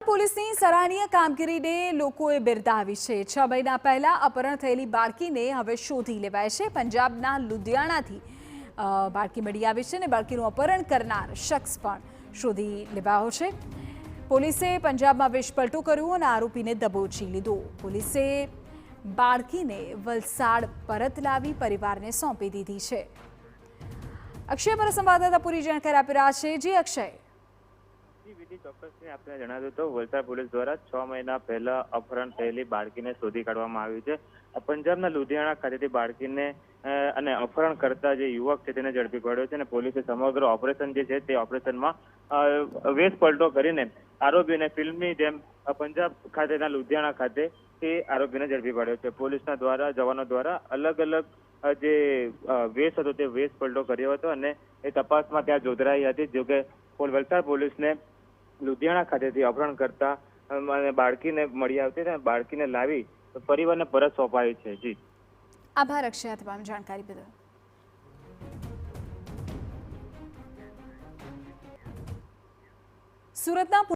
પોલીસની સરાહનીય કામગીરીને લોકોએ બિરદાવી છે। 6 મહિના પહેલા અપહરણ થયેલી બાળકીને હવે શોધી લેવાય છે। પંજાબના લુધિયાણાથી બાળકી મળી આવી છે અને બાળકીનું અપહરણ કરનાર શખ્સ પણ શોધી લેવાયો છે। પોલીસે પંજાબમાં વિસ્ફોટો કર્યો અને આરોપીને દબોચી લીધો। પોલીસે બાળકીને વલસાડ પરત લાવી પરિવારને સોંપી દીધી છે। અક્ષય અમારા સંવાદદાતા પૂરી જાણકારી આપી રહ્યા છે। જી અક્ષય। ચોક્કસથી આપણે જણાવ્યું તો વલસાડ પોલીસ દ્વારા 6 મહિના પહેલા અપહરણ થયેલી બાળકીને શોધી કાઢવામાં આવી છે। પંજાબના લુધિયાણા ખાતેથી બાળકીને અને અપહરણ કરતા જે યુવક છે તેને ઝડપી પાડ્યો છે અને પોલીસે સમગ્ર ઓપરેશન જે છે તે ઓપરેશનમાં વેશ પલટો કરીને આરોપીને ફિલ્મની જેમ પંજાબ ખાતેના લુધિયાણા ખાતે તે આરોપીને ઝડપી પાડ્યો છે। પોલીસના દ્વારા જવાનો દ્વારા અલગ અલગ જે વેશ હતો તે વેશ પલટો કર્યો હતો અને એ તપાસમાં ત્યાં જોતરાઈ હતી। જોકે વલસાડ પોલીસને લુધિયાણા ખાતેથી અપહરણ કરતા બાળકીને મળી આવતી અને બાળકીને લાવી પરિવારને પરત સોંપાઈ છે। જી આભાર અક્ષય તમામ જાણકારી બદલ। સુરતના